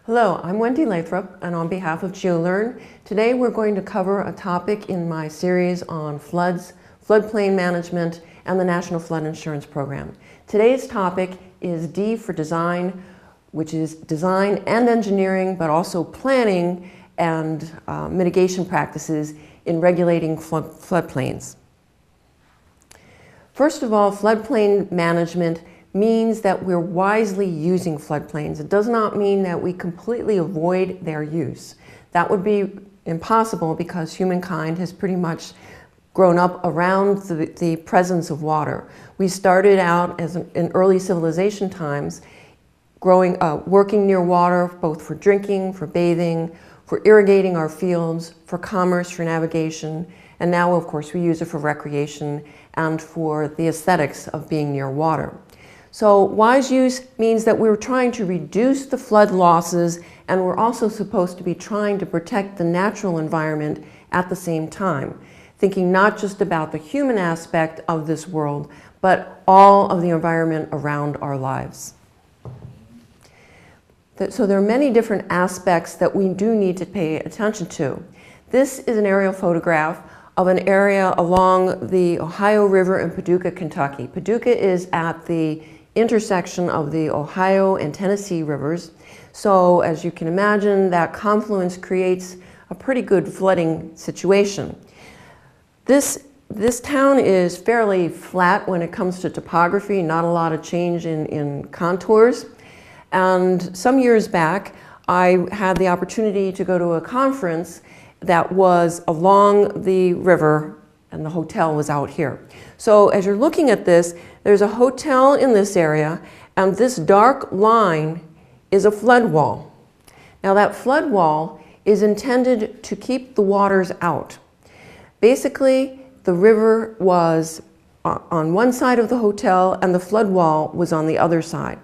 Hello, I'm Wendy Lathrop, and on behalf of GeoLearn, today we're going to cover a topic in my series on floods, floodplain management, and the National Flood Insurance Program. Today's topic is D for design, which is design and engineering, but also planning and mitigation practices in regulating floodplains. First of all, floodplain management means that we're wisely using floodplains. It does not mean that we completely avoid their use. That would be impossible because humankind has pretty much grown up around the presence of water. We started out in early civilization times working near water, both for drinking, for bathing, for irrigating our fields, for commerce, for navigation, and now of course we use it for recreation and for the aesthetics of being near water. So wise use means that we're trying to reduce the flood losses, and we're also supposed to be trying to protect the natural environment at the same time, thinking not just about the human aspect of this world, but all of the environment around our lives. So there are many different aspects that we do need to pay attention to. This is an aerial photograph of an area along the Ohio River in Paducah, Kentucky. Paducah is at the intersection of the Ohio and Tennessee rivers. So as you can imagine, that confluence creates a pretty good flooding situation. This town is fairly flat when it comes to topography, not a lot of change in contours. And some years back, I had the opportunity to go to a conference that was along the river, and the hotel was out here. So as you're looking at this, there's a hotel in this area, and this dark line is a flood wall. Now that flood wall is intended to keep the waters out. Basically, the river was on one side of the hotel and the flood wall was on the other side.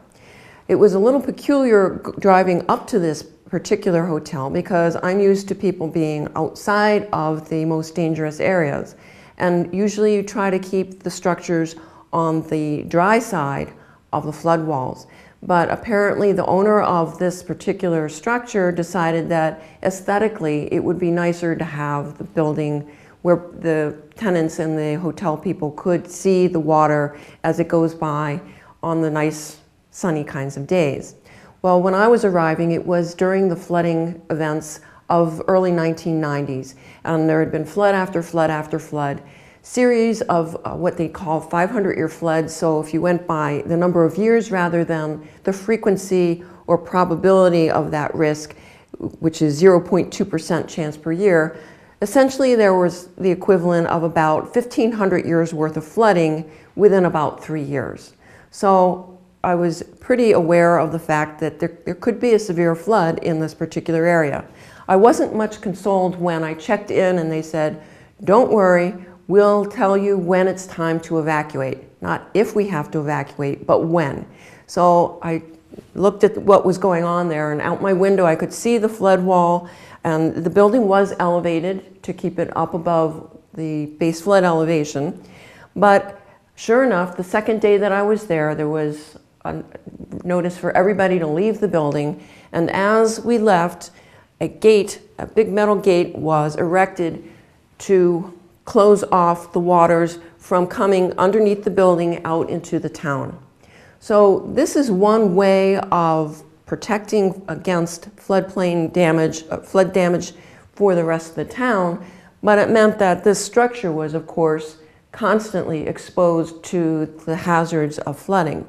It was a little peculiar driving up to this particular hotel because I'm used to people being outside of the most dangerous areas. And usually you try to keep the structures on the dry side of the flood walls. But apparently the owner of this particular structure decided that aesthetically it would be nicer to have the building where the tenants and the hotel people could see the water as it goes by on the nice sunny kinds of days. Well, when I was arriving, it was during the flooding events of early 1990s, and there had been flood after flood after flood, series of what they call 500-year floods. So if you went by the number of years rather than the frequency or probability of that risk, which is 0.2% chance per year, essentially there was the equivalent of about 1,500 years worth of flooding within about 3 years. So I was pretty aware of the fact that there could be a severe flood in this particular area. I wasn't much consoled when I checked in and they said, don't worry, we'll tell you when it's time to evacuate. Not if we have to evacuate, but when. So I looked at what was going on there, and out my window I could see the flood wall, and the building was elevated to keep it up above the base flood elevation. But sure enough, the second day that I was there was a notice for everybody to leave the building, and as we left, a big metal gate was erected to close off the waters from coming underneath the building out into the town. So this is one way of protecting against floodplain damage, flood damage for the rest of the town, but it meant that this structure was, of course, constantly exposed to the hazards of flooding.